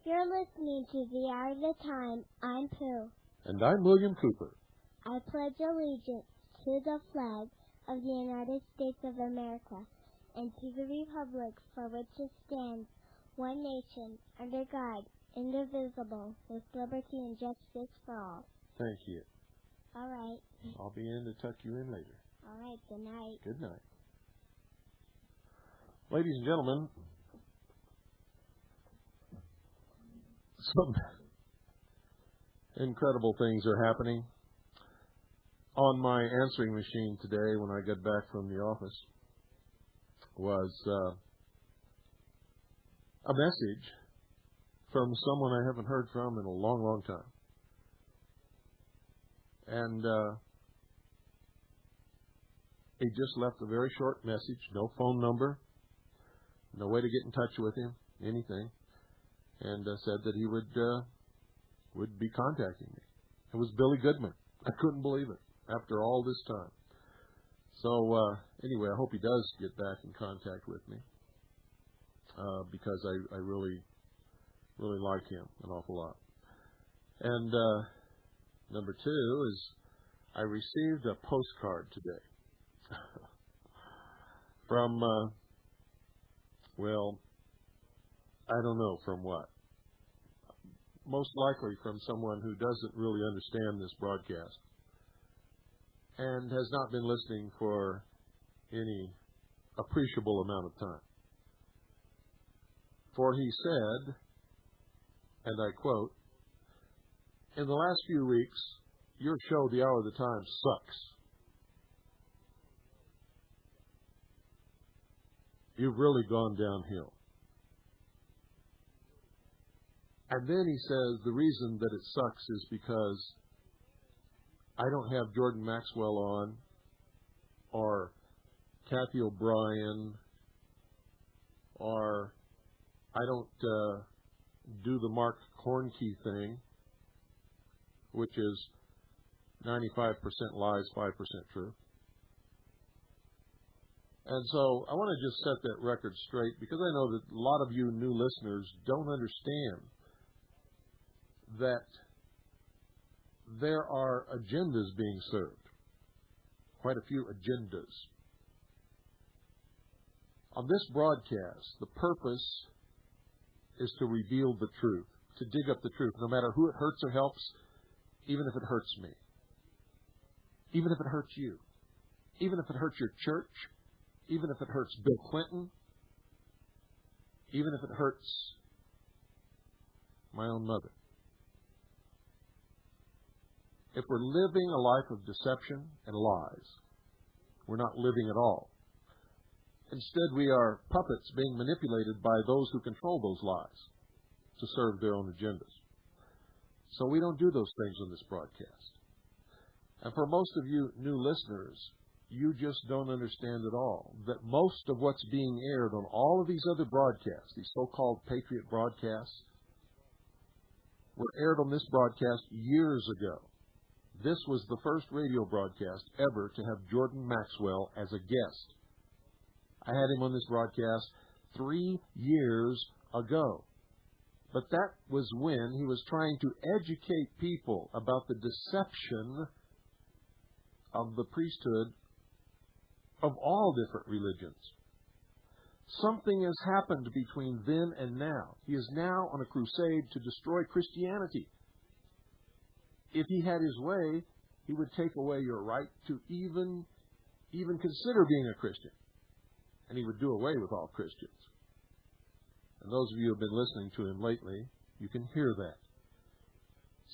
You're listening to The Hour of the Time. I'm Pooh. And I'm William Cooper. I pledge allegiance to the flag of the United States of America and to the republic for which it stands, one nation, under God, indivisible, with liberty and justice for all. Thank you. All right. I'll be in to tuck you in later. All right. Good night. Good night. Ladies and gentlemen, some incredible things are happening. On my answering machine today when I got back from the office was a message from someone I haven't heard from in a long, long time. And he just left a very short message, no phone number, no way to get in touch with him, anything, and said that he would be contacting me. It was Billy Goodman. I couldn't believe it after all this time. So anyway, I hope he does get back in contact with me because I really, really like him an awful lot. And number two is I received a postcard today from, well, I don't know from what. Most likely from someone who doesn't really understand this broadcast and has not been listening for any appreciable amount of time. For he said, and I quote, "In the last few weeks, your show, The Hour of the Time, sucks. You've really gone downhill." And then he says the reason that it sucks is because I don't have Jordan Maxwell on, or Kathy O'Brien, or I don't do the Mark Hornkey thing, which is 95% lies, 5% truth. And so I want to just set that record straight because I know that a lot of you new listeners don't understand that there are agendas being served, quite a few agendas. On this broadcast, the purpose is to reveal the truth, to dig up the truth, no matter who it hurts or helps, even if it hurts me, even if it hurts you, even if it hurts your church, even if it hurts Bill Clinton, even if it hurts my own mother. If we're living a life of deception and lies, we're not living at all. Instead, we are puppets being manipulated by those who control those lies to serve their own agendas. So we don't do those things on this broadcast. And for most of you new listeners, you just don't understand at all that most of what's being aired on all of these other broadcasts, these so-called Patriot broadcasts, were aired on this broadcast years ago. This was the first radio broadcast ever to have Jordan Maxwell as a guest. I had him on this broadcast 3 years ago. But that was when he was trying to educate people about the deception of the priesthood of all different religions. Something has happened between then and now. He is now on a crusade to destroy Christianity. If he had his way, He would take away your right to even consider being a Christian. And he would do away with all Christians. And those of you who have been listening to him lately, you can hear that.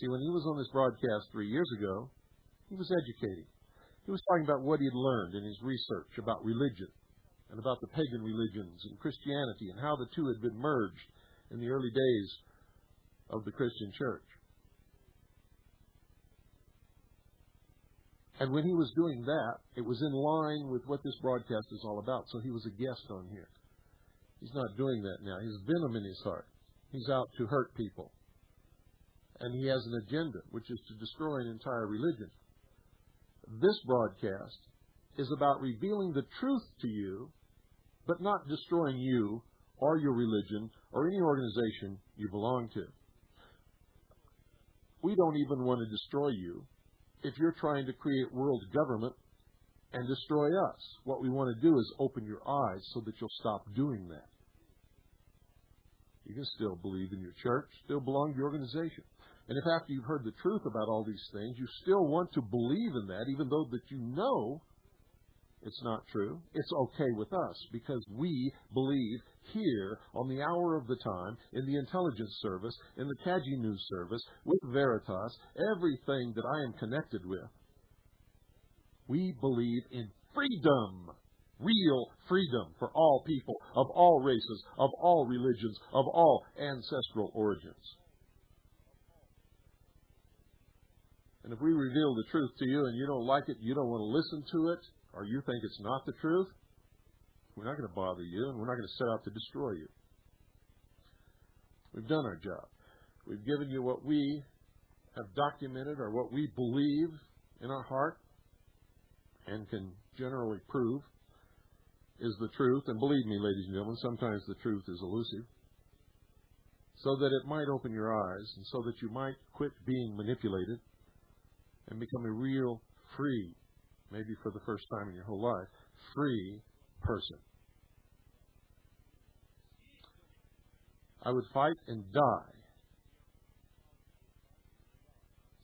See, when he was on this broadcast 3 years ago, he was educating. He was talking about what he had learned in his research about religion and about the pagan religions and Christianity and how the two had been merged in the early days of the Christian church. And when he was doing that, it was in line with what this broadcast is all about. So he was a guest on here. He's not doing that now. He's venom in his heart. He's out to hurt people. And he has an agenda, which is to destroy an entire religion. This broadcast is about revealing the truth to you, but not destroying you or your religion or any organization you belong to. We don't even want to destroy you if you're trying to create world government and destroy us. What we want to do is open your eyes so that you'll stop doing that. You can still believe in your church, still belong to your organization. And if after you've heard the truth about all these things, you still want to believe in that, even though that you know it's not true, it's okay with us because we believe here on the hour of the time, in the intelligence service, in the Kaji News service, with Veritas, everything that I am connected with, we believe in freedom, real freedom for all people, of all races, of all religions, of all ancestral origins. And if we reveal the truth to you and you don't like it, you don't want to listen to it, or you think it's not the truth, we're not going to bother you, and we're not going to set out to destroy you. We've done our job. We've given you what we have documented or what we believe in our heart and can generally prove is the truth. And believe me, ladies and gentlemen, sometimes the truth is elusive. So that it might open your eyes and so that you might quit being manipulated and become a real free, maybe for the first time in your whole life, free person. I would fight and die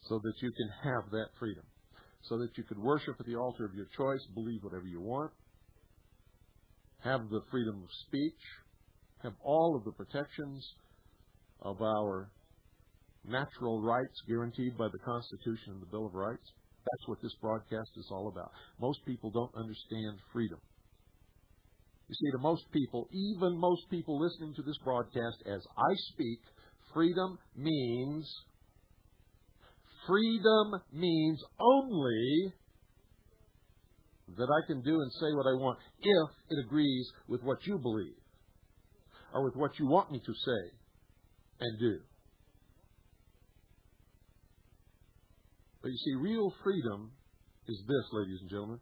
so that you can have that freedom, so that you could worship at the altar of your choice, believe whatever you want, have the freedom of speech, have all of the protections of our natural rights guaranteed by the Constitution and the Bill of Rights. That's what this broadcast is all about. Most people don't understand freedom. You see, to most people, even most people listening to this broadcast as I speak, freedom means only that I can do and say what I want if it agrees with what you believe or with what you want me to say and do. But you see, real freedom is this, ladies and gentlemen.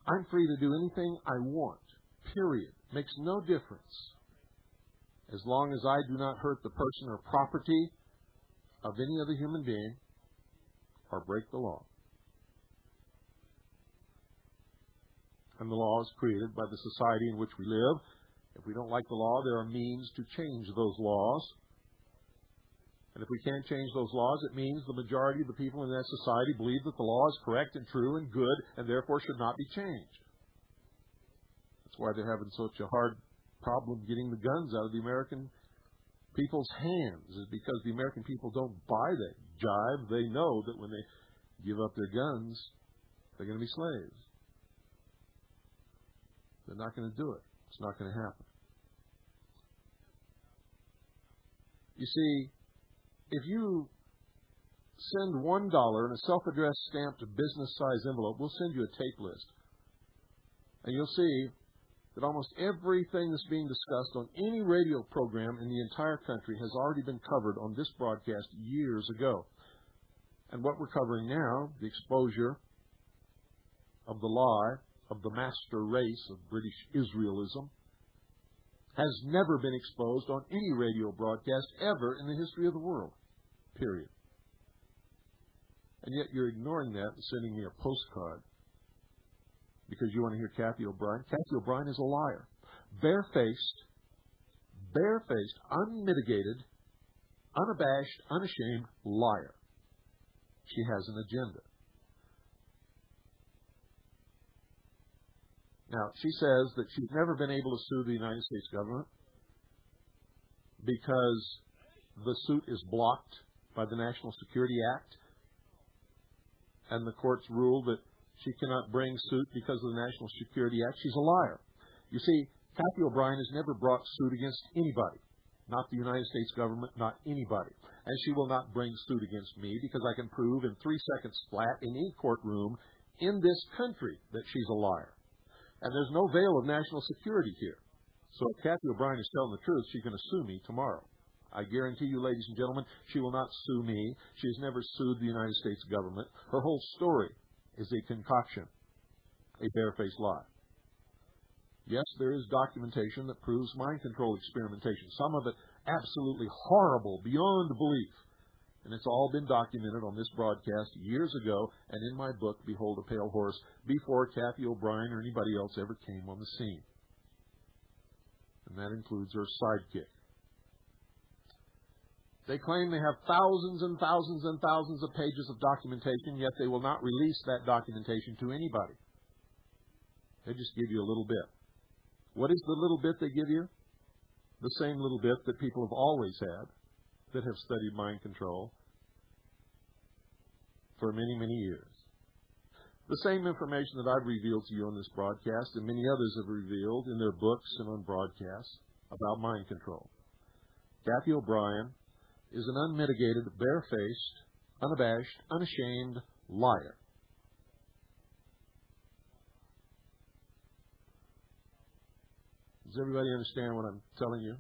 I'm free to do anything I want, period. Makes no difference. As long as I do not hurt the person or property of any other human being or break the law. And the law is created by the society in which we live. If we don't like the law, there are means to change those laws. And if we can't change those laws, it means the majority of the people in that society believe that the law is correct and true and good and therefore should not be changed. That's why they're having such a hard problem getting the guns out of the American people's hands, is because the American people don't buy that jive. They know that when they give up their guns, they're going to be slaves. They're not going to do it. It's not going to happen. You see, if you send $1 in a self-addressed stamped business-size envelope, we'll send you a tape list. And you'll see that almost everything that's being discussed on any radio program in the entire country has already been covered on this broadcast years ago. And what we're covering now, the exposure of the lie of the master race of British Israelism, has never been exposed on any radio broadcast ever in the history of the world. Period. And yet you're ignoring that and sending me a postcard because you want to hear Kathy O'Brien. Kathy O'Brien is a liar. Barefaced, unmitigated, unabashed, unashamed liar. She has an agenda. Now, she says that she's never been able to sue the United States government because the suit is blocked by the National Security Act, and the courts ruled that she cannot bring suit because of the National Security Act. She's a liar. You see, Kathy O'Brien has never brought suit against anybody, not the United States government, not anybody. And she will not bring suit against me because I can prove in 3 seconds flat in any courtroom in this country that she's a liar. And there's no veil of national security here. So if Kathy O'Brien is telling the truth, she's going to sue me tomorrow. I guarantee you, ladies and gentlemen, she will not sue me. She has never sued the United States government. Her whole story is a concoction, a barefaced lie. Yes, there is documentation that proves mind control experimentation, some of it absolutely horrible, beyond belief. And it's all been documented on this broadcast years ago and in my book, Behold a Pale Horse, before Kathy O'Brien or anybody else ever came on the scene. And that includes her sidekick. They claim they have thousands and thousands and thousands of pages of documentation, yet they will not release that documentation to anybody. They just give you a little bit. What is the little bit they give you? The same little bit that people have always had, that have studied mind control for many, many years. The same information that I've revealed to you on this broadcast and many others have revealed in their books and on broadcasts about mind control. Kathy O'Brien is an unmitigated, barefaced, unabashed, unashamed liar. Does everybody understand what I'm telling you?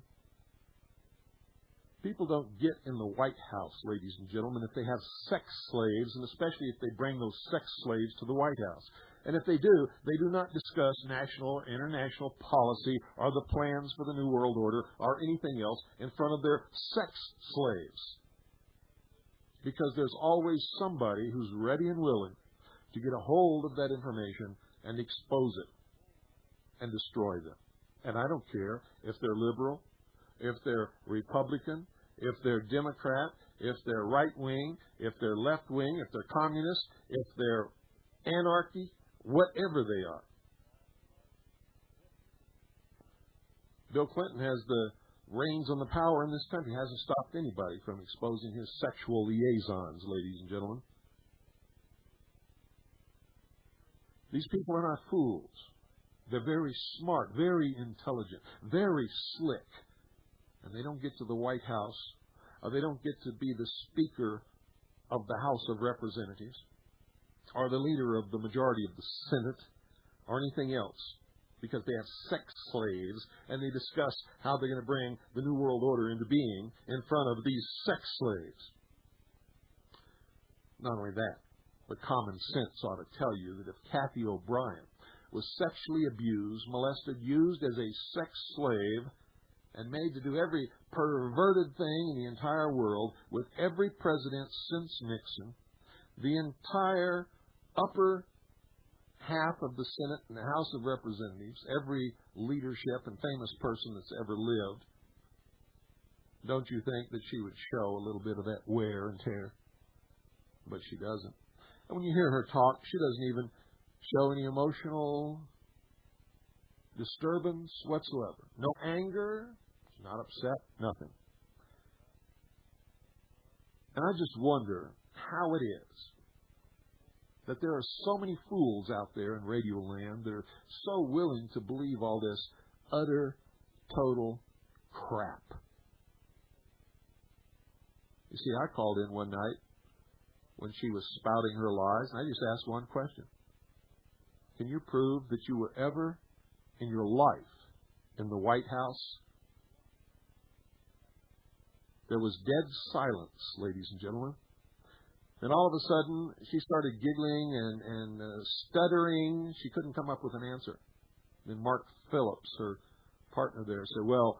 People don't get in the White House, ladies and gentlemen, if they have sex slaves, and especially if they bring those sex slaves to the White House. And if they do not discuss national or international policy or the plans for the New World Order or anything else in front of their sex slaves. Because there's always somebody who's ready and willing to get a hold of that information and expose it and destroy them. And I don't care if they're liberal, if they're Republican, if they're Democrat, if they're right-wing, if they're left-wing, if they're communist, if they're anarchy, whatever they are. Bill Clinton has the reins on the power in this country. Hasn't stopped anybody from exposing his sexual liaisons, ladies and gentlemen. These people are not fools. They're very smart, very intelligent, very slick. And they don't get to the White House, or they don't get to be the Speaker of the House of Representatives, or the leader of the majority of the Senate, or anything else, because they have sex slaves, and they discuss how they're going to bring the New World Order into being in front of these sex slaves. Not only that, but common sense ought to tell you that if Kathy O'Brien was sexually abused, molested, used as a sex slave, and made to do every perverted thing in the entire world with every president since Nixon, the entire upper half of the Senate and the House of Representatives, every leadership and famous person that's ever lived, don't you think that she would show a little bit of that wear and tear? But she doesn't. And when you hear her talk, she doesn't even show any emotional disturbance whatsoever. No anger, not upset, nothing. And I just wonder how it is that there are so many fools out there in radio land that are so willing to believe all this utter, total crap. You see, I called in one night when she was spouting her lies, and I just asked one question. Can you prove that you were ever in your life in the White House? There was dead silence, ladies and gentlemen. Then all of a sudden, she started giggling and stuttering. She couldn't come up with an answer. Then Mark Phillips, her partner there, said, well,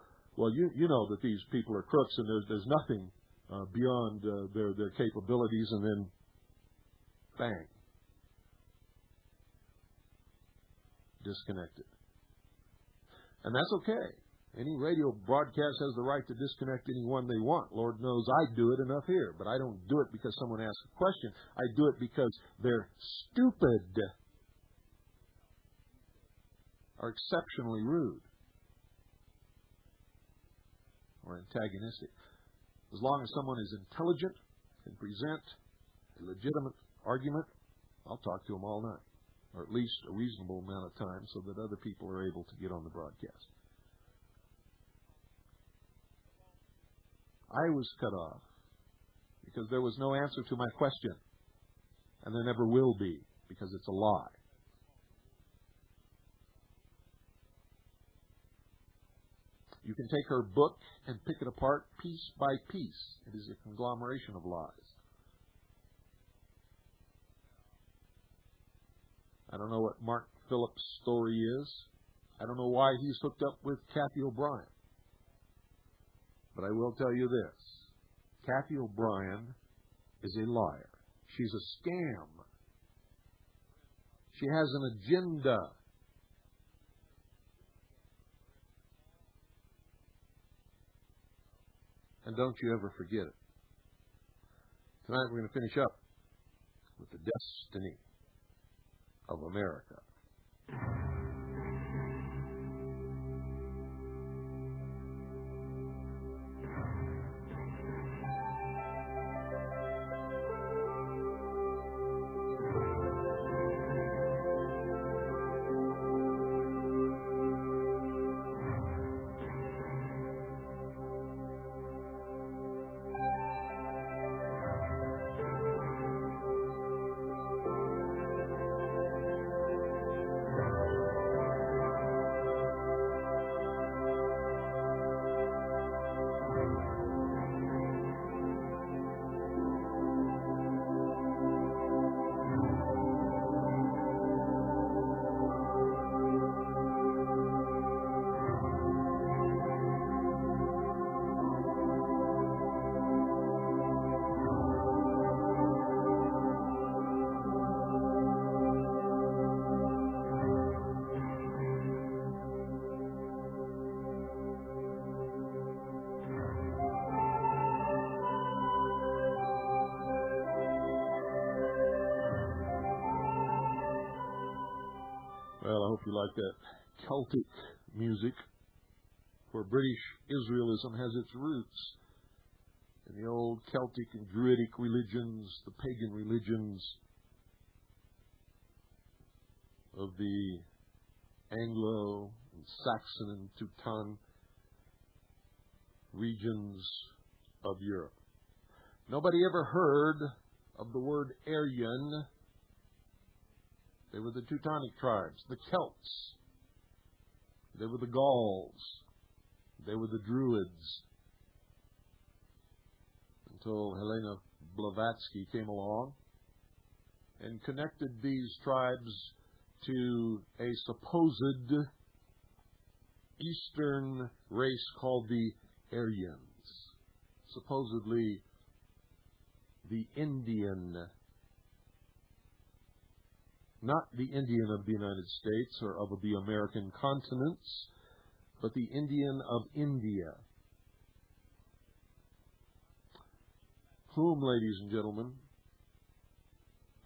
you know that these people are crooks and there's nothing beyond their capabilities. And then, bang, disconnected. And that's okay. Any radio broadcast has the right to disconnect anyone they want. Lord knows I do it enough here, but I don't do it because someone asks a question. I do it because they're stupid or exceptionally rude or antagonistic. As long as someone is intelligent and present a legitimate argument, I'll talk to them all night, or at least a reasonable amount of time so that other people are able to get on the broadcast. I was cut off because there was no answer to my question, and there never will be because it's a lie. You can take her book and pick it apart piece by piece. It is a conglomeration of lies. I don't know what Mark Phillips' story is. I don't know why he's hooked up with Kathy O'Brien. But I will tell you this. Kathy O'Brien is a liar. She's a scam. She has an agenda. And don't you ever forget it. Tonight we're going to finish up with the destiny of America. Well, I hope you like that Celtic music, where British Israelism has its roots in the old Celtic and Druidic religions, the pagan religions of the Anglo and Saxon and Teuton regions of Europe. Nobody ever heard of the word Aryan. They were the Teutonic tribes, the Celts. They were the Gauls. They were the Druids. Until Helena Blavatsky came along and connected these tribes to a supposed Eastern race called the Aryans, supposedly the Indian, not the Indian of the United States or of the American continents, but the Indian of India, whom, ladies and gentlemen,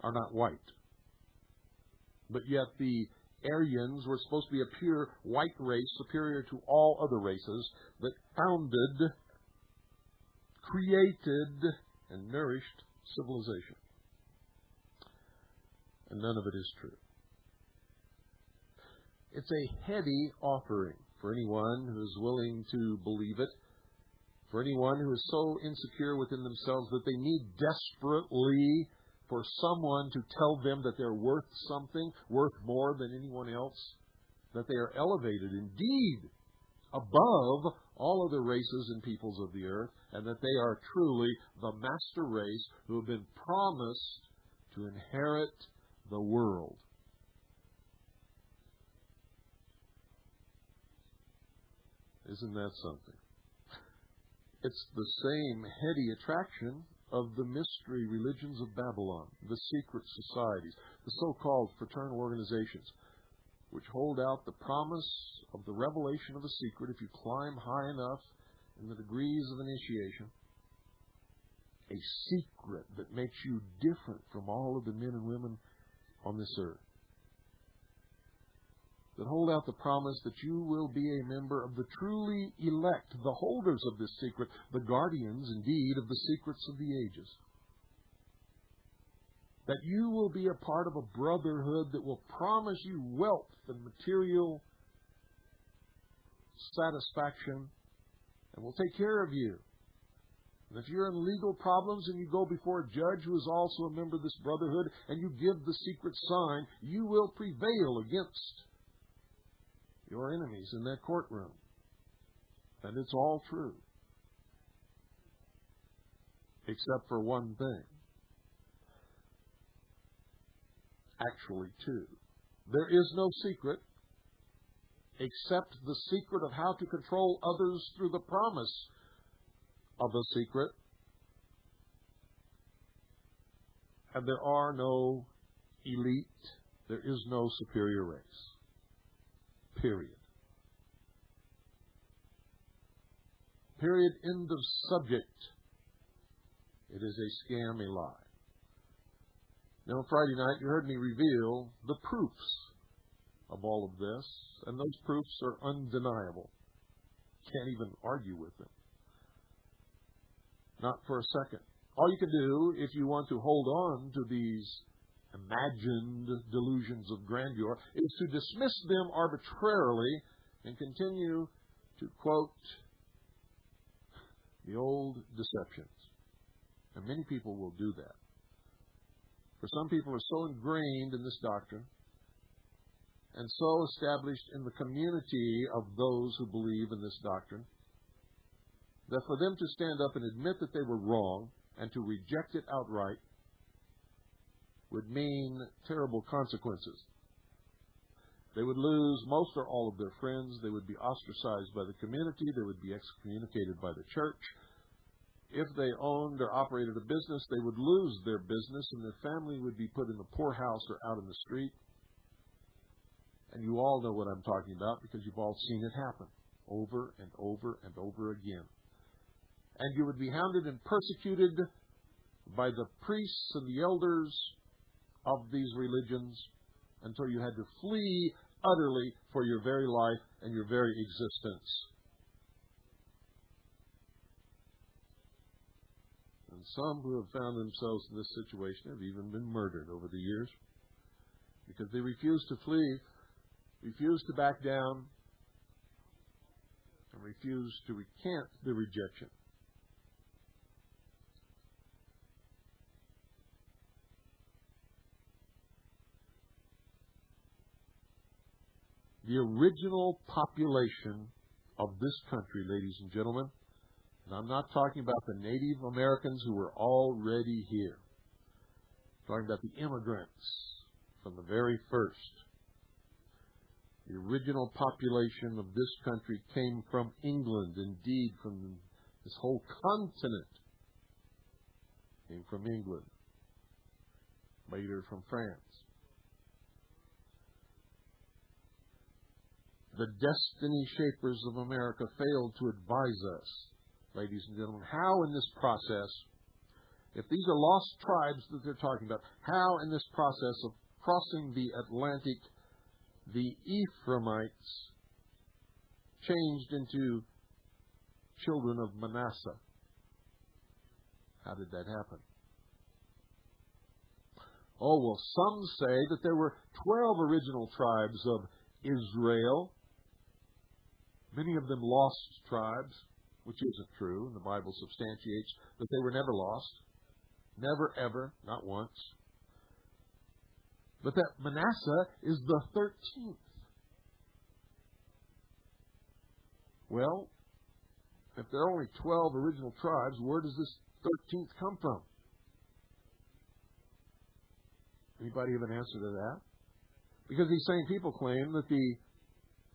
are not white. But yet the Aryans were supposed to be a pure white race, superior to all other races, that founded, created, and nourished civilization. And none of it is true. It's a heady offering for anyone who is willing to believe it, for anyone who is so insecure within themselves that they need desperately for someone to tell them that they're worth something, worth more than anyone else, that they are elevated indeed above all other races and peoples of the earth, and that they are truly the master race who have been promised to inherit the world. Isn't that something? It's the same heady attraction of the mystery religions of Babylon, the secret societies, the so-called fraternal organizations. which hold out the promise of the revelation of a secret if you climb high enough in the degrees of initiation. A secret that makes you different from all of the men and women on this earth. That hold out the promise that you will be a member of the truly elect, the holders of this secret, the guardians, indeed, of the secrets of the ages. That you will be a part of a brotherhood that will promise you wealth and material satisfaction and will take care of you. And if you're in legal problems and you go before a judge who is also a member of this brotherhood and you give the secret sign, you will prevail against your enemies in that courtroom. And it's all true. Except for one thing. Actually, two. There is no secret except the secret of how to control others through the promise of a secret. And there are no elite. There is no superior race. Period. Period. End of subject. It is a scam, a lie. Now, on Friday night, you heard me reveal the proofs of all of this, and those proofs are undeniable. Can't even argue with them. Not for a second. All you can do, if you want to hold on to these imagined delusions of grandeur, is to dismiss them arbitrarily and continue to quote the old deceptions. And many people will do that. For some people are so ingrained in this doctrine and so established in the community of those who believe in this doctrine that for them to stand up and admit that they were wrong and to reject it outright would mean terrible consequences. They would lose most or all of their friends. They would be ostracized by the community. They would be excommunicated by the church. If they owned or operated a business, they would lose their business and their family would be put in the poorhouse or out in the street. And you all know what I'm talking about because you've all seen it happen over and over and over again. And you would be hounded and persecuted by the priests and the elders of these religions until you had to flee utterly for your very life and your very existence. And some who have found themselves in this situation have even been murdered over the years because they refused to flee, refused to back down, and refused to recant the rejection. The original population of this country, ladies and gentlemen, and I'm not talking about the Native Americans who were already here. I'm talking about the immigrants from the very first. The original population of this country came from England, indeed from this whole continent came from England, later from France. The destiny shapers of America failed to advise us, ladies and gentlemen, how in this process, if these are lost tribes that they're talking about, how in this process of crossing the Atlantic, the Ephraimites changed into children of Manasseh. How did that happen? Oh, well, some say that there were 12 original tribes of Israel. Many of them lost tribes, which isn't true, and the Bible substantiates that they were never lost. Never, ever, not once. But that Manasseh is the 13th. Well, if there are only 12 original tribes, where does this 13th come from? Anybody have an answer to that? Because these same people claim that the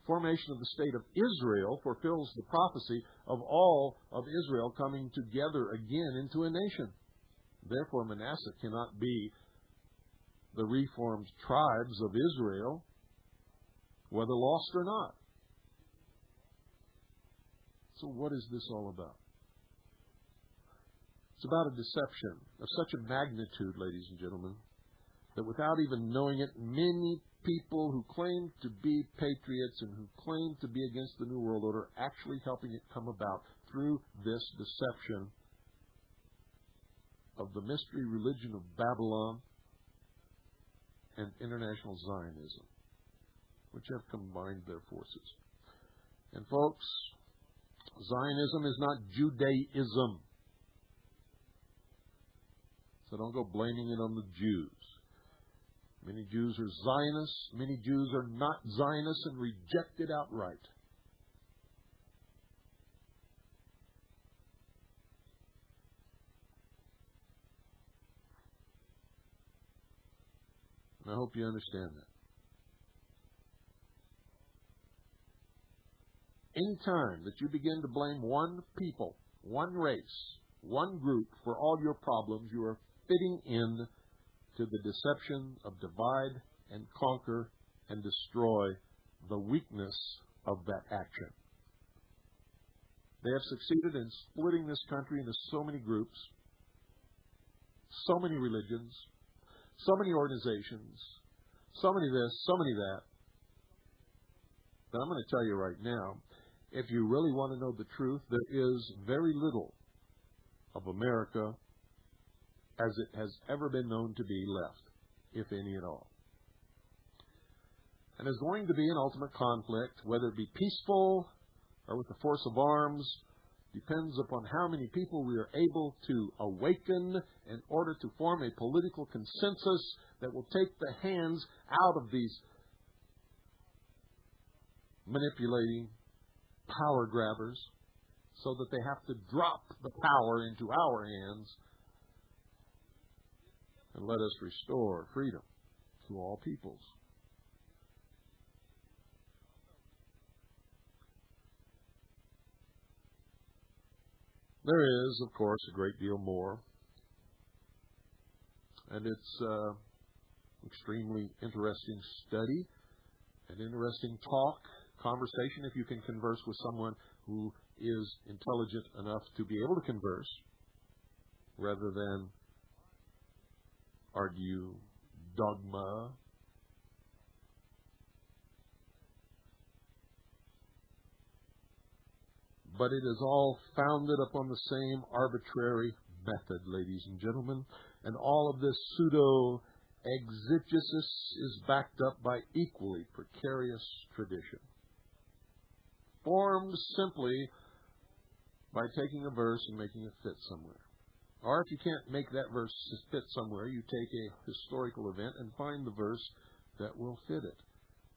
formation of the state of Israel fulfills the prophecy of all of Israel coming together again into a nation. Therefore, Manasseh cannot be the reformed tribes of Israel. whether lost or not. So what is this all about? It's about a deception of such a magnitude, ladies and gentlemen, that without even knowing it, many people who claim to be patriots and who claim to be against the New World Order are actually helping it come about through this deception of the mystery religion of Babylon and international Zionism, which have combined their forces. And folks, Zionism is not Judaism. So don't go blaming it on the Jews. Many Jews are Zionists. Many Jews are not Zionists and reject it outright. And I hope you understand that. Any time that you begin to blame one people, one race, one group for all your problems, you are fitting in to the deception of divide and conquer and destroy the weakness of that action. They have succeeded in splitting this country into so many groups, so many religions, so many organizations, so many this, so many that. But I'm going to tell you right now, if you really want to know the truth, there is very little of America as it has ever been known to be left, if any at all. And there's going to be an ultimate conflict, whether it be peaceful or with the force of arms, depends upon how many people we are able to awaken in order to form a political consensus that will take the hands out of these manipulating power grabbers so that they have to drop the power into our hands and let us restore freedom to all peoples. There is, of course, a great deal more, and it's extremely interesting study, an interesting conversation, if you can converse with someone who is intelligent enough to be able to converse, rather than argue dogma. But it is all founded upon the same arbitrary method, ladies and gentlemen, and all of this pseudo-exegesis is backed up by equally precarious tradition, formed simply by taking a verse and making it fit somewhere. Or if you can't make that verse fit somewhere, you take a historical event and find the verse that will fit it,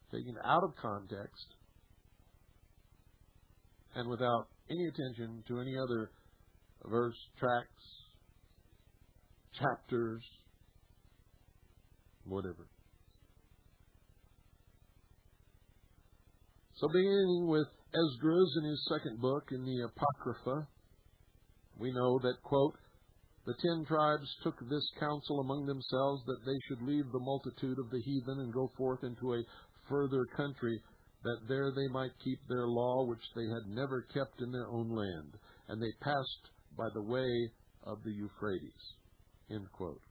taken out of context and without any attention to any other verse, tracts, chapters, whatever. So beginning with Esdras in his second book in the Apocrypha, we know that, quote, "The 10 tribes took this counsel among themselves that they should leave the multitude of the heathen and go forth into a further country, that there they might keep their law which they had never kept in their own land. And they passed by the way of the Euphrates." End quote.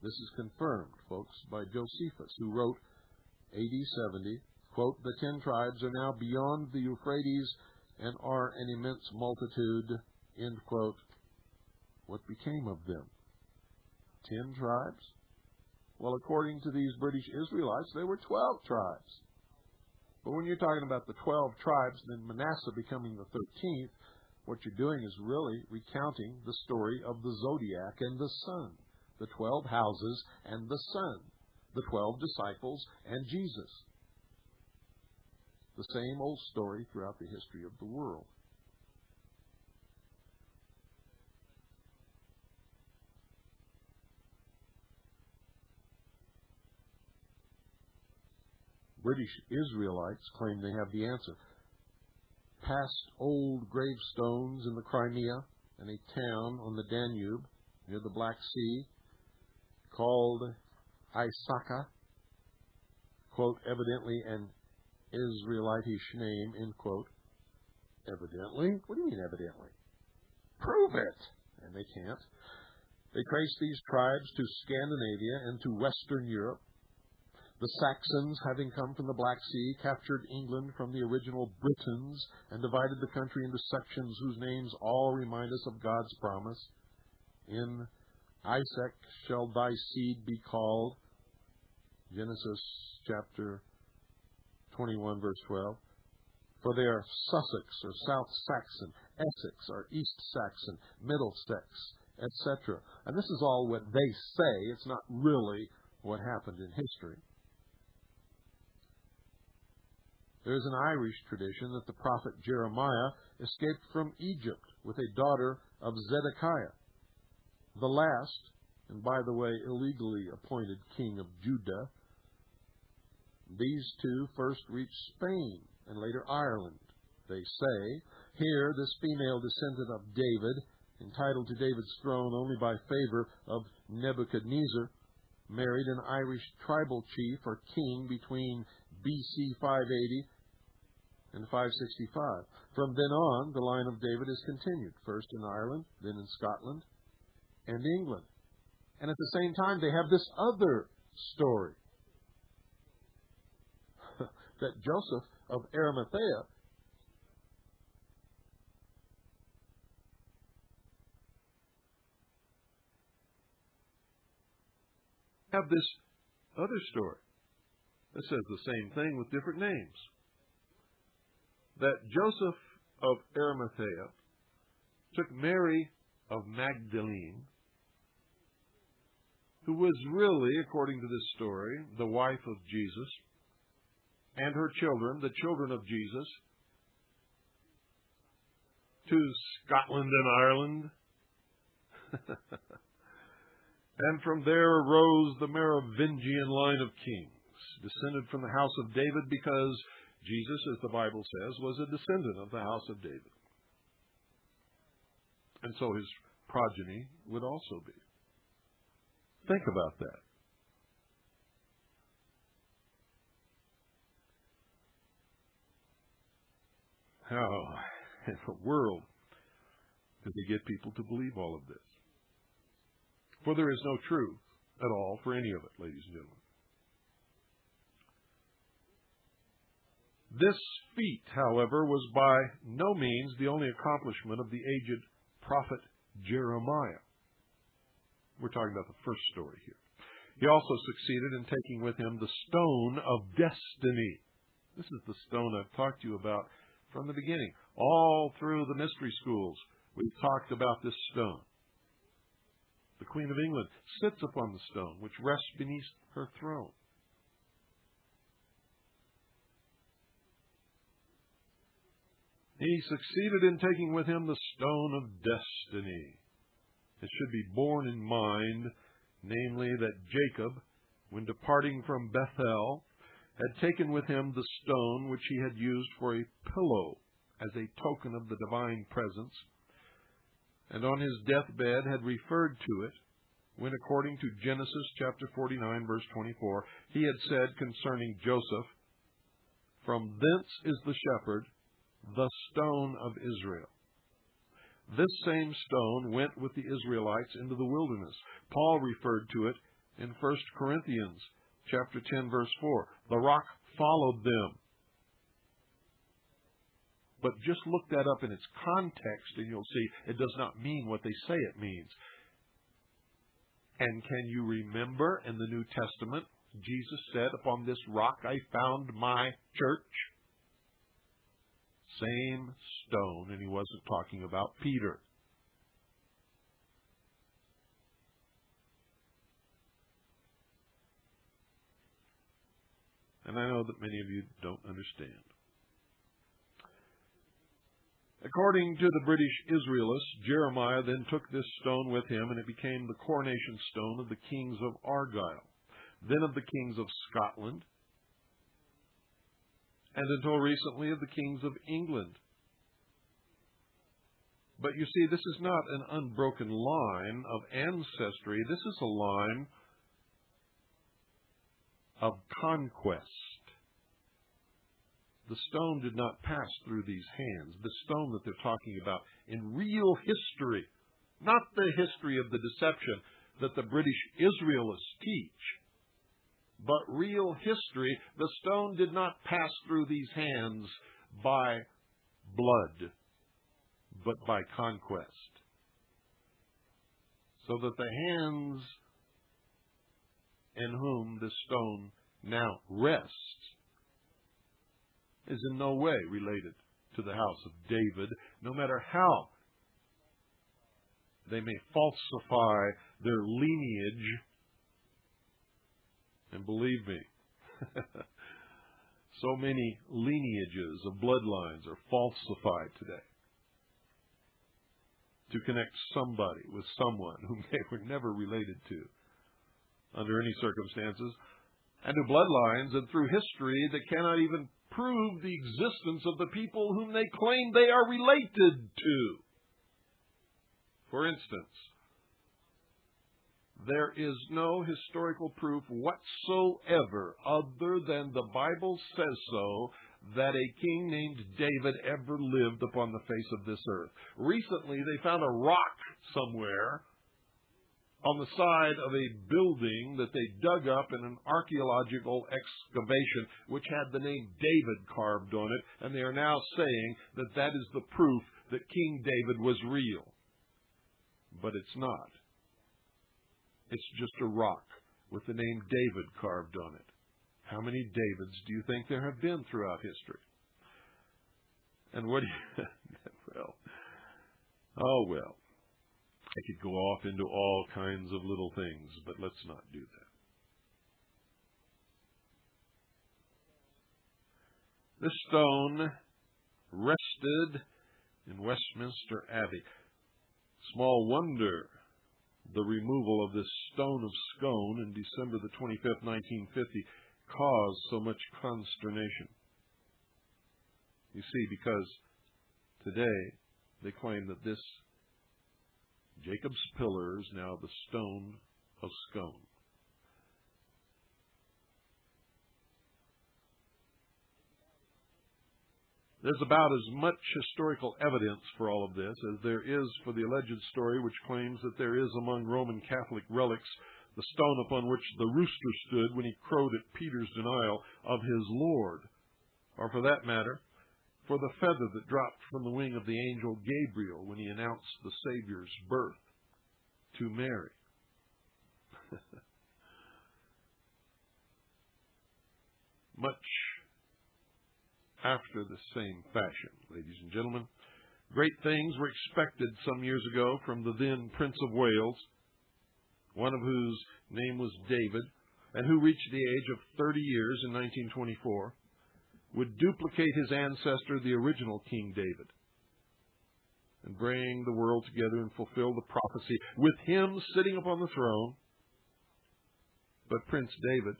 This is confirmed, folks, by Josephus, who wrote AD 70, quote, "The 10 tribes are now beyond the Euphrates and are an immense multitude." End quote. What became of them? 10 tribes? Well, according to these British Israelites, there were 12 tribes. But when you're talking about the 12 tribes, then Manasseh becoming the 13th, what you're doing is really recounting the story of the zodiac and the sun, the 12 houses and the sun, the 12 disciples and Jesus. The same old story throughout the history of the world. British Israelites claim they have the answer. Past old gravestones in the Crimea and a town on the Danube near the Black Sea called Isaka, quote, evidently an Israelitish name, end quote. Evidently? What do you mean evidently? Prove it! And they can't. They trace these tribes to Scandinavia and to Western Europe. The Saxons, having come from the Black Sea, captured England from the original Britons and divided the country into sections whose names all remind us of God's promise. In Isaac shall thy seed be called, Genesis chapter 21, verse 12. For they are Sussex or South Saxon, Essex or East Saxon, Middlesex, etc. And this is all what they say. It's not really what happened in history. There is an Irish tradition that the prophet Jeremiah escaped from Egypt with a daughter of Zedekiah, the last, and by the way, illegally appointed king of Judah. These two first reached Spain and later Ireland. They say, here this female descendant of David, entitled to David's throne only by favor of Nebuchadnezzar, married an Irish tribal chief or king between BC 580 and 565. From then on, the line of David is continued, first in Ireland, then in Scotland, and England. And at the same time, they have this other story, that Joseph of Arimathea have this other story that says the same thing with different names. That Joseph of Arimathea took Mary of Magdalene, who was really, according to this story, the wife of Jesus, and her children, the children of Jesus, to Scotland and Ireland. And from there arose the Merovingian line of kings, descended from the house of David, because Jesus, as the Bible says, was a descendant of the house of David. And so his progeny would also be. Think about that. How in the world did they get people to believe all of this? For there is no truth at all for any of it, ladies and gentlemen. This feat, however, was by no means the only accomplishment of the aged prophet Jeremiah. We're talking about the first story here. He also succeeded in taking with him the stone of destiny. This is the stone I've talked to you about from the beginning. All through the mystery schools, we've talked about this stone. The Queen of England sits upon the stone, which rests beneath her throne. He succeeded in taking with him the stone of destiny. It should be borne in mind, namely, that Jacob, when departing from Bethel, had taken with him the stone which he had used for a pillow as a token of the divine presence, and on his deathbed had referred to it when, according to Genesis chapter 49, verse 24, he had said concerning Joseph, "From thence is the shepherd, the stone of Israel." This same stone went with the Israelites into the wilderness. Paul referred to it in 1 Corinthians chapter 10, verse 4. The rock followed them. But just look that up in its context and you'll see it does not mean what they say it means. And can you remember in the New Testament, Jesus said, "Upon this rock I found my church"? Same stone, and he wasn't talking about Peter. And I know that many of you don't understand. According to the British Israelists, Jeremiah then took this stone with him, and it became the coronation stone of the kings of Argyle, then of the kings of Scotland, and until recently of the kings of England. But you see, this is not an unbroken line of ancestry. This is a line of conquest. the stone did not pass through these hands. The stone that they're talking about in real history, not the history of the deception that the British Israelists teach, but real history, the stone did not pass through these hands by blood, but by conquest. So that the hands in whom this stone now rests is in no way related to the house of David, no matter how they may falsify their lineage. And believe me, so many lineages of bloodlines are falsified today to connect somebody with someone whom they were never related to under any circumstances, and to bloodlines and through history that cannot even prove the existence of the people whom they claim they are related to. For instance, there is no historical proof whatsoever, other than the Bible says so, that a king named David ever lived upon the face of this earth. Recently, they found a rock somewhere on the side of a building that they dug up in an archaeological excavation, which had the name David carved on it, and they are now saying that that is the proof that King David was real. But it's not. It's just a rock with the name David carved on it. How many Davids do you think there have been throughout history? And what do you... well. I could go off into all kinds of little things, but let's not do that. This stone rested in Westminster Abbey. Small wonder the removal of this stone of Scone in December the 25th, 1950, caused so much consternation. You see, because today they claim that this Jacob's pillar is now the stone of Scone. There's about as much historical evidence for all of this as there is for the alleged story which claims that there is among Roman Catholic relics the stone upon which the rooster stood when he crowed at Peter's denial of his Lord, or for that matter, for the feather that dropped from the wing of the angel Gabriel when he announced the Savior's birth to Mary. Much after the same fashion, ladies and gentlemen, great things were expected some years ago from the then Prince of Wales, one of whose name was David, and who reached the age of 30 years in 1924, would duplicate his ancestor, the original King David, and bring the world together and fulfill the prophecy with him sitting upon the throne. But Prince David,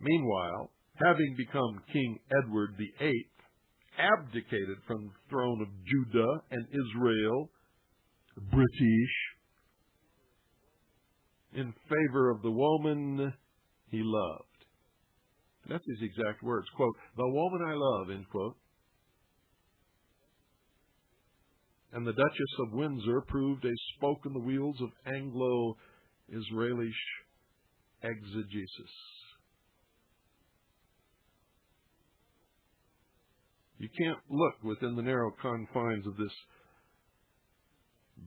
meanwhile, having become King Edward VIII, abdicated from the throne of Judah and Israel, British, in favor of the woman he loved. That's his exact words, quote, "the woman I love," end quote. And the Duchess of Windsor proved a spoke in the wheels of Anglo-Israeli exegesis. You can't look within the narrow confines of this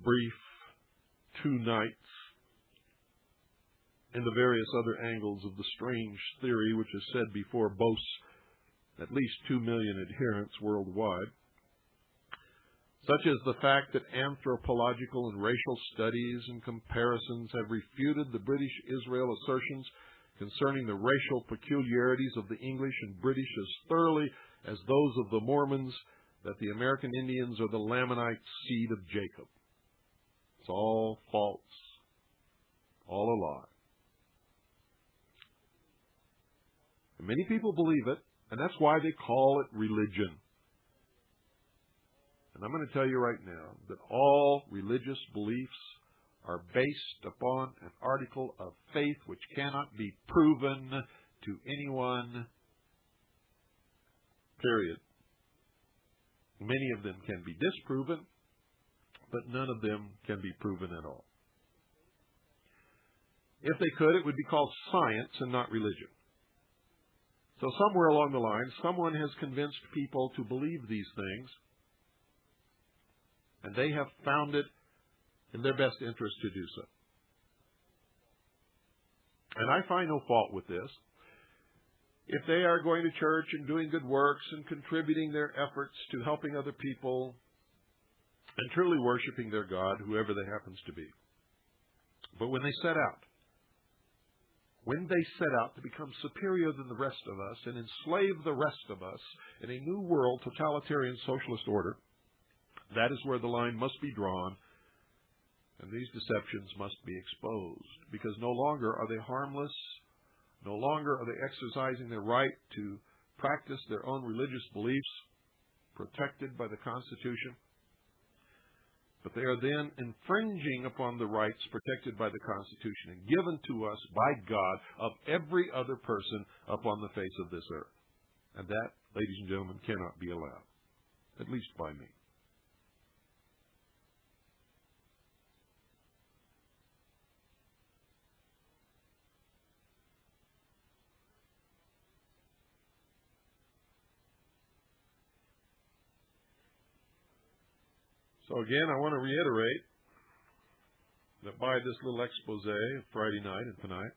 brief 2 nights into various other angles of the strange theory which is said before boasts at least 2 million adherents worldwide, such as the fact that anthropological and racial studies and comparisons have refuted the British Israel assertions concerning the racial peculiarities of the English and British as thoroughly as those of the Mormons that the American Indians are the Lamanite seed of Jacob. It's all false, all a lie. And many people believe it, and that's why they call it religion. And I'm going to tell you right now that all religious beliefs are based upon an article of faith which cannot be proven to anyone period. Many of them can be disproven, but none of them can be proven at all. If they could, it would be called science and not religion. So somewhere along the line, someone has convinced people to believe these things, and they have found it in their best interest to do so. And I find no fault with this. If they are going to church and doing good works and contributing their efforts to helping other people and truly worshiping their God, whoever they happens to be. But when they set out to become superior than the rest of us and enslave the rest of us in a new world, totalitarian socialist order, that is where the line must be drawn, and these deceptions must be exposed, because no longer are they harmless, no longer are they exercising their right to practice their own religious beliefs protected by the Constitution, but they are then infringing upon the rights protected by the Constitution and given to us by God of every other person upon the face of this earth. And that, ladies and gentlemen, cannot be allowed, at least by me. So again, I want to reiterate that by this little expose of Friday night and tonight,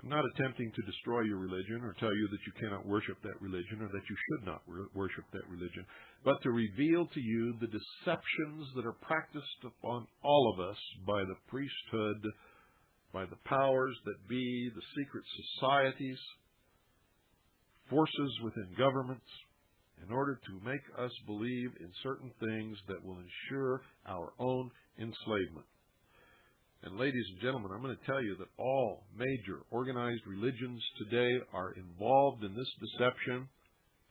I'm not attempting to destroy your religion or tell you that you cannot worship that religion or that you should not worship that religion, but to reveal to you the deceptions that are practiced upon all of us by the priesthood, by the powers that be, the secret societies, forces within governments, in order to make us believe in certain things that will ensure our own enslavement. And ladies and gentlemen, I'm going to tell you that all major organized religions today are involved in this deception.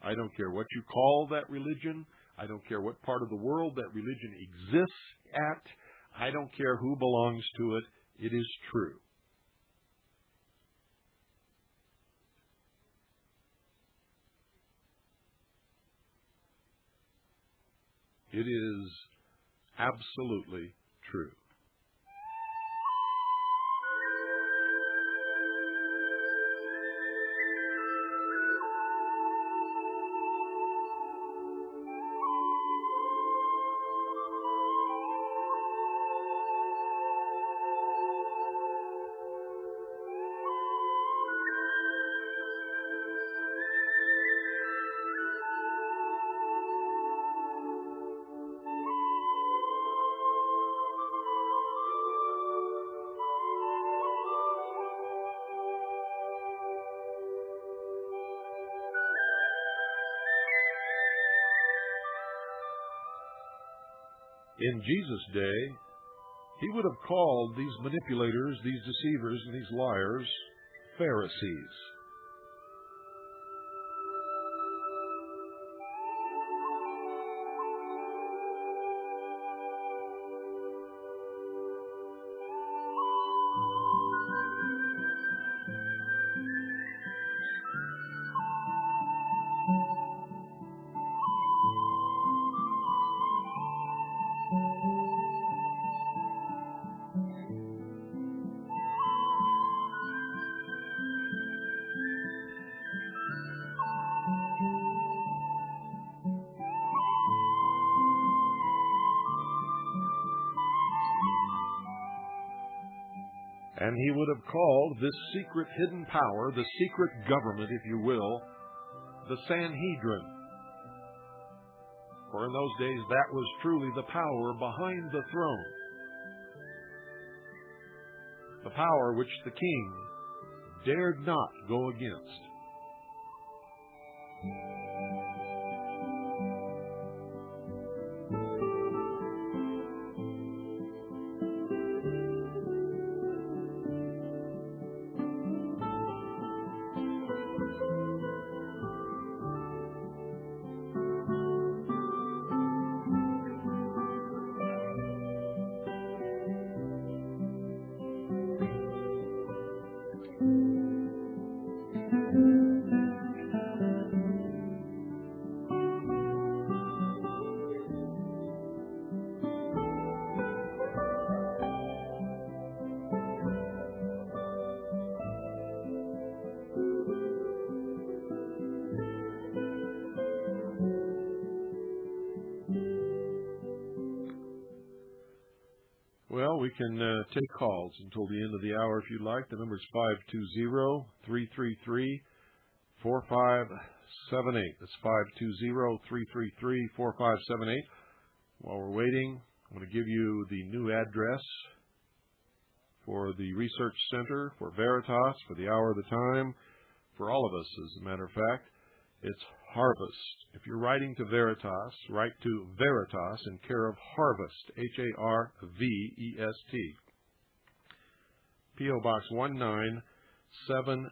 I don't care what you call that religion. I don't care what part of the world that religion exists at. I don't care who belongs to it. It is true. It is absolutely true. In Jesus' day, he would have called these manipulators, these deceivers, and these liars Pharisees. And he would have called this secret hidden power, the secret government, if you will, the Sanhedrin. For in those days, that was truly the power behind the throne. The power which the king dared not go against. Well, we can take calls until the end of the hour if you'd like. The number is 520-333-4578. That's 520-333-4578. While we're waiting, I'm going to give you the new address for the Research Center, for Veritas, for the Hour of the Time, for all of us, as a matter of fact. It's Harvest. If you're writing to Veritas, write to Veritas in care of Harvest, Harvest, P.O. Box 1970.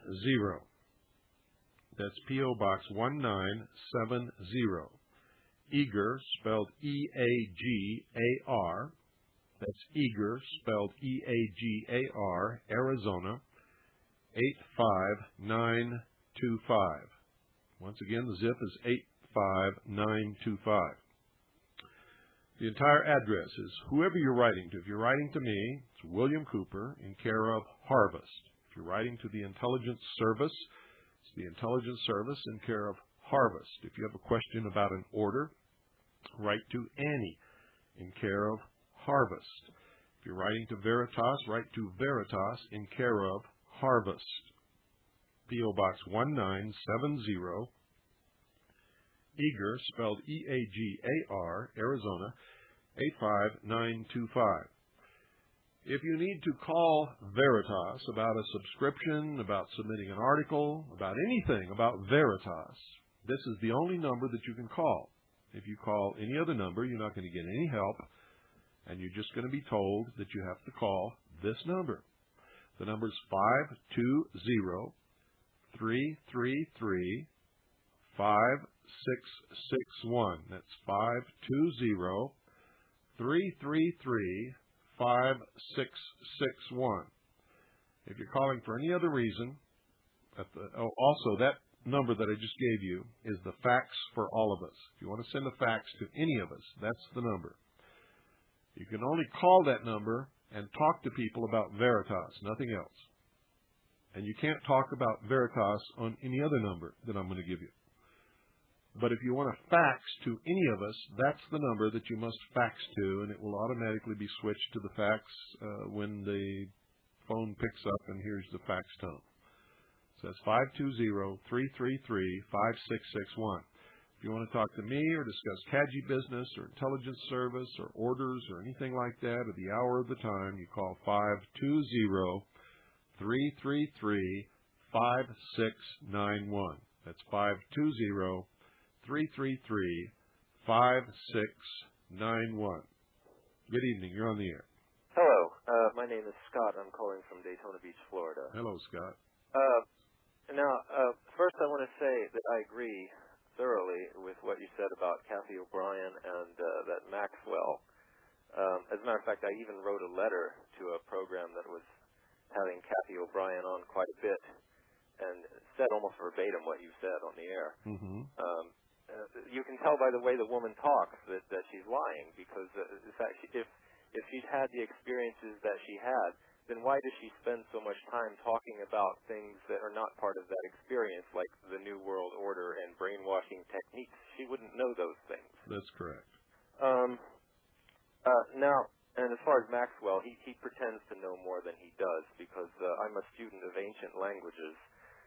That's P.O. Box 1970. Eager, spelled E-A-G-A-R. That's Eager, spelled E-A-G-A-R, Arizona, 85925. Once again, the zip is 85925. The entire address is whoever you're writing to. If you're writing to me, it's William Cooper in care of Harvest. If you're writing to the Intelligence Service, it's the Intelligence Service in care of Harvest. If you have a question about an order, write to Annie in care of Harvest. If you're writing to Veritas, write to Veritas in care of Harvest. P.O. Box 1970, Eager, spelled E-A-G-A-R, Arizona, 85925. If you need to call Veritas about a subscription, about submitting an article, about anything about Veritas, this is the only number that you can call. If you call any other number, you're not going to get any help, and you're just going to be told that you have to call this number. The number is 520-333-5661. That's 520-333-5661. If you're calling for any other reason, also that number that I just gave you is the fax for all of us. If you want to send a fax to any of us, that's the number. You can only call that number and talk to people about Veritas, nothing else. And you can't talk about Veritas on any other number that I'm going to give you. But if you want to fax to any of us, that's the number that you must fax to, and it will automatically be switched to the fax when the phone picks up and hears the fax tone. So that's 520-333-5661. If you want to talk to me or discuss CAGI business or intelligence service or orders or anything like that at the hour of the time, you call 520-333-5691. That's 520-333-5691. Good evening. You're on the air. Hello. My name is Scott. I'm calling from Daytona Beach, Florida. Hello, Scott. First I want to say that I agree thoroughly with what you said about Kathy O'Brien and that Maxwell. As a matter of fact, I even wrote a letter to a program that was having Kathy O'Brien on quite a bit and said almost verbatim what you said on the air. Mm-hmm. You can tell by the way the woman talks that she's lying, because in fact, if she'd had the experiences that she had, then why does she spend so much time talking about things that are not part of that experience, like the New World Order and brainwashing techniques? She wouldn't know those things. That's correct. Now, and as far as Maxwell, he pretends to know more than he does, because I'm a student of ancient languages.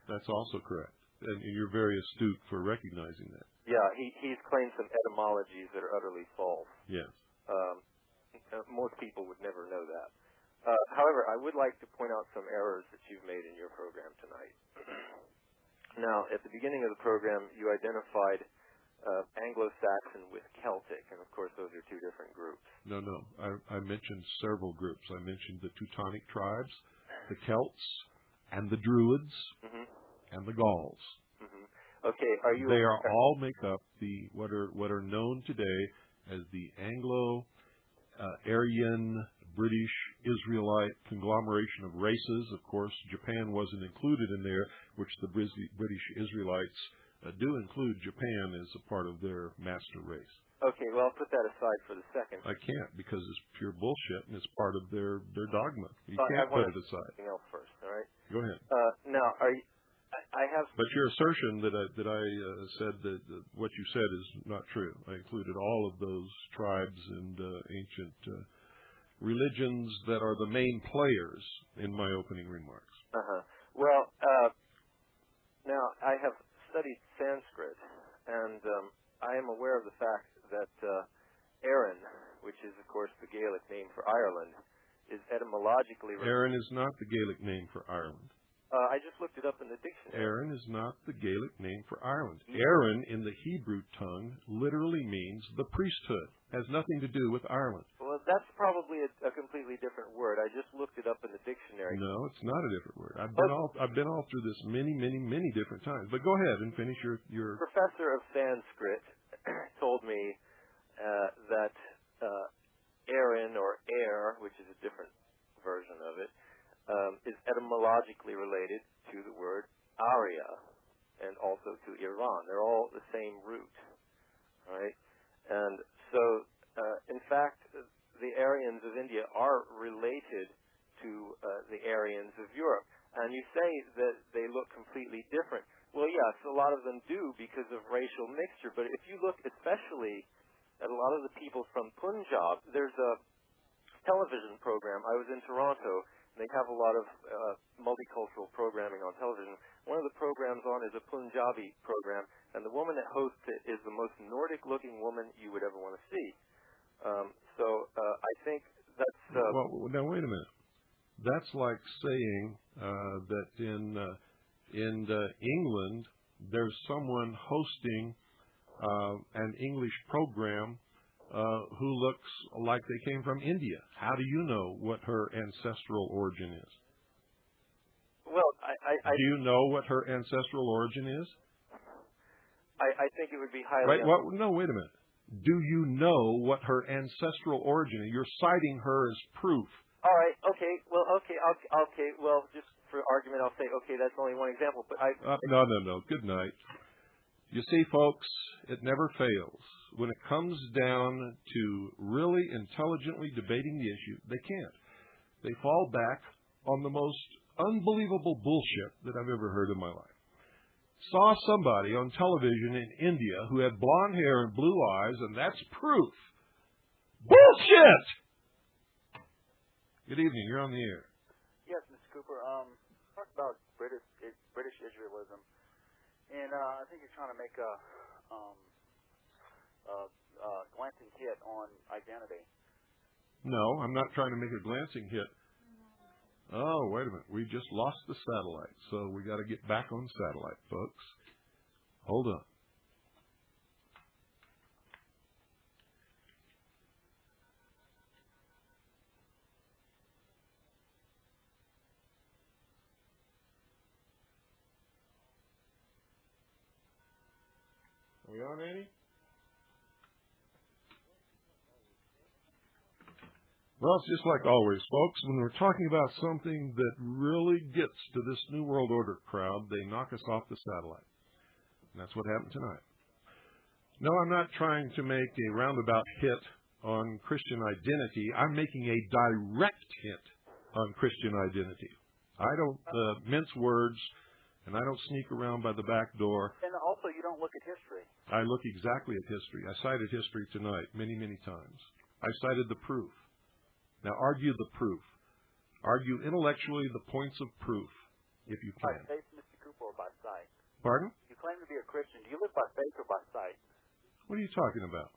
That's also correct. And you're very astute for recognizing that. Yeah, he's claimed some etymologies that are utterly false. Yes. Most people would never know that. However, I would like to point out some errors that you've made in your program tonight. Now, at the beginning of the program, you identified Anglo-Saxon with Celtic, and of course those are two different groups. No. I mentioned several groups. I mentioned the Teutonic tribes, the Celts, and the Druids, and the Gauls. Okay, They all make up what are known today as the Anglo-Aryan British Israelite conglomeration of races. Of course, Japan wasn't included in there, which the British Israelites do include Japan as a part of their master race. Okay, well, I'll put that aside for the second. I can't, because it's pure bullshit, and it's part of their dogma. You can't put it aside. Something else first, all right? Go ahead. Now, I have... But your assertion that I said that what you said is not true. I included all of those tribes and ancient religions that are the main players in my opening remarks. Well, now I have studied Sanskrit, and I am aware of the fact that Erin, which is, of course, the Gaelic name for Ireland, is etymologically... Erin is not the Gaelic name for Ireland. I just looked it up in the dictionary. Erin is not the Gaelic name for Ireland. Erin, in the Hebrew tongue, literally means the priesthood. Has nothing to do with Ireland. Well, that's probably a completely different word. I just looked it up in the dictionary. No, it's not a different word. I've been all through this many different times. But go ahead and finish your... Professor of Sanskrit told me that Erin, or air, which is a different version of it, is etymologically related to the word Arya and also to Iran. They're all the same root, right? And so, in fact, the Aryans of India are related to the Aryans of Europe. And you say that they look completely different. Well, yes, a lot of them do because of racial mixture. But if you look especially at a lot of the people from Punjab, there's a television program. I was in Toronto. They have a lot of multicultural programming on television. One of the programs on is a Punjabi program, and the woman that hosts it is the most Nordic-looking woman you would ever want to see. I think that's... Well, now, wait a minute. That's like saying that in England, there's someone hosting an English program who looks like they came from India. How do you know what her ancestral origin is? Well, do you know what her ancestral origin is? I think it would be highly... No, wait a minute. Do you know what her ancestral origin is? You're citing her as proof. All right. Okay. Well, okay. Well, just for argument, I'll say, okay, that's only one example. But No. Good night. You see, folks, it never fails. When it comes down to really intelligently debating the issue, they can't. They fall back on the most unbelievable bullshit that I've ever heard in my life. Saw somebody on television in India who had blonde hair and blue eyes, and that's proof. Bullshit! Good evening. You're on the air. Yes, Mr. Cooper. Talk about British Israelism, and I think you're trying to make a glancing hit on identity. No, I'm not trying to make a glancing hit. Oh, wait a minute. We just lost the satellite, so we got to get back on satellite, folks. Hold on. Are we on, Annie? Well, it's just like always, folks. When we're talking about something that really gets to this New World Order crowd, they knock us off the satellite. And that's what happened tonight. No, I'm not trying to make a roundabout hit on Christian identity. I'm making a direct hit on Christian identity. I don't mince words, and I don't sneak around by the back door. And also, you don't look at history. I look exactly at history. I cited history tonight many times. I cited the proof. Now, argue the proof. Argue intellectually the points of proof, if you can. By faith, Mr. Cooper, or by sight? Pardon? You claim to be a Christian. Do you live by faith or by sight? What are you talking about?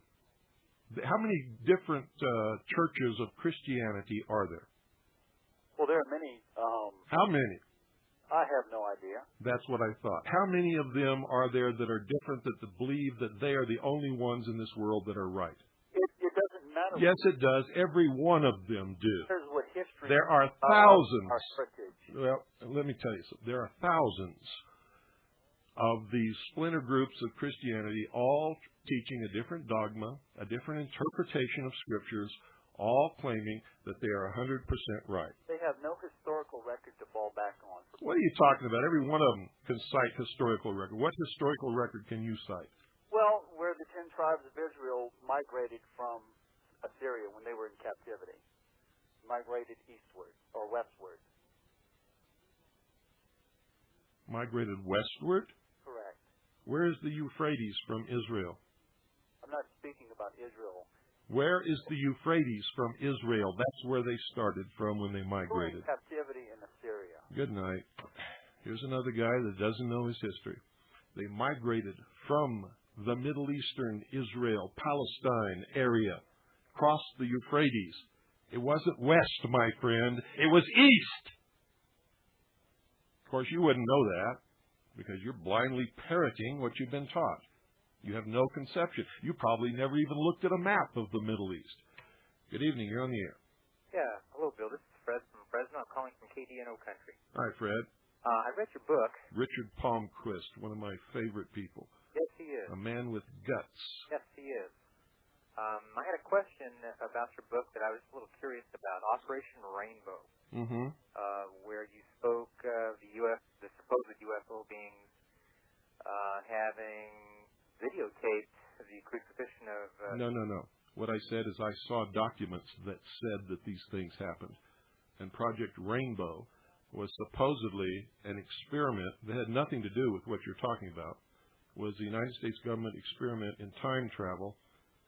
How many different churches of Christianity are there? Well, there are many. How many? I have no idea. That's what I thought. How many of them are there that are different, that believe that they are the only ones in this world that are right? It doesn't matter. Yes, it does. Every one of them do. Here's what history. There are thousands. Well, let me tell you something. There are thousands of these splinter groups of Christianity, all teaching a different dogma, a different interpretation of scriptures, all claiming that they are 100% right. They have no historical record to fall back on. What are you talking about? Every one of them can cite historical record. What historical record can you cite? Well, where the 10 tribes of Israel migrated from Assyria when they were in captivity, migrated eastward or westward. Migrated westward? Correct. Where is the Euphrates from Israel? I'm not speaking about Israel. Where is the Euphrates from Israel? That's where they started from when they migrated. Captivity in Assyria. Good night. Here's another guy that doesn't know his history. They migrated from the Middle Eastern Israel, Palestine area, crossed the Euphrates. It wasn't west, my friend. It was east. Of course, you wouldn't know that because you're blindly parroting what you've been taught. You have no conception. You probably never even looked at a map of the Middle East. Good evening. You're on the air. Yeah. Hello, Bill. This is Fred from Fresno. I'm calling from KDNO Country. Hi, Fred. I read your book. Richard Palmquist, one of my favorite people. Yes, he is. A man with guts. Yes, he is. I had a question about your book that I was a little curious about, Operation Rainbow, where you spoke of the supposed UFO beings having videotaped the crucifixion of... No. What I said is I saw documents that said that these things happened. And Project Rainbow was supposedly an experiment that had nothing to do with what you're talking about. It was the United States government experiment in time travel,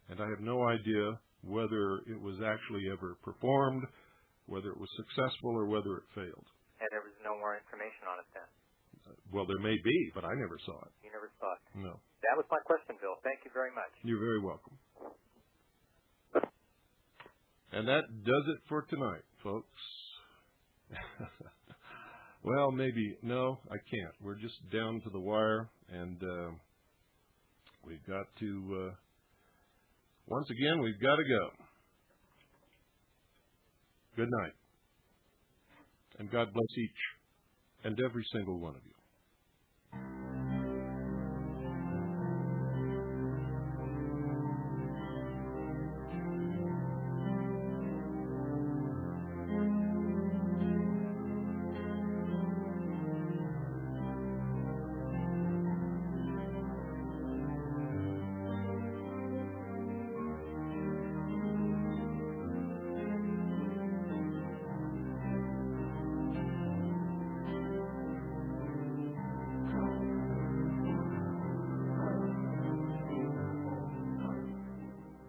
and I have no idea whether it was actually ever performed, whether it was successful, or whether it failed. And there was no more information on it then? Well, there may be, but I never saw it. You never saw it? No. That was my question, Bill. Thank you very much. You're very welcome. And that does it for tonight, folks. Well, maybe. No, I can't. We're just down to the wire, and we've got to, once again, we've got to go. Good night. And God bless each and every single one of you.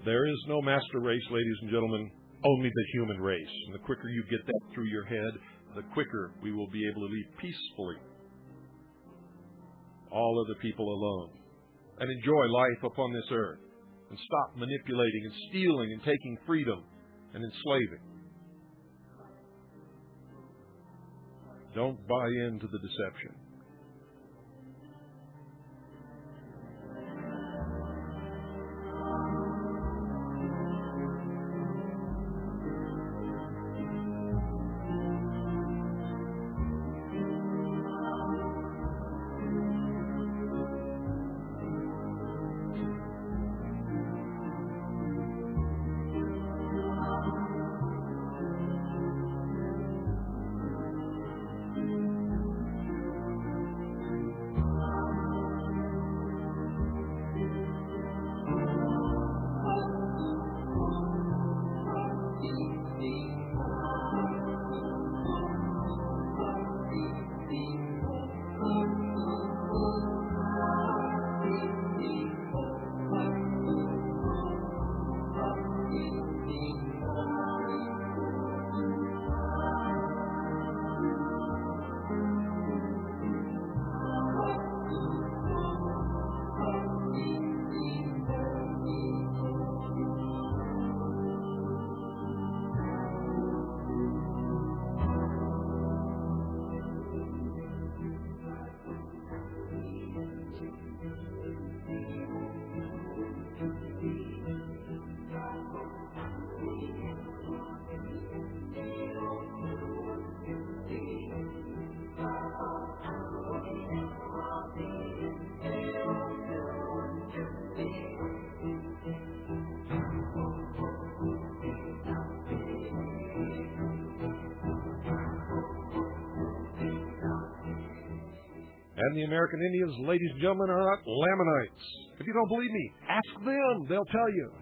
There is no master race, ladies and gentlemen, only the human race. And the quicker you get that through your head, the quicker we will be able to leave peacefully all other people alone and enjoy life upon this earth and stop manipulating and stealing and taking freedom and enslaving. Don't buy into the deception. And the American Indians, ladies and gentlemen, are not Lamanites. If you don't believe me, ask them. They'll tell you.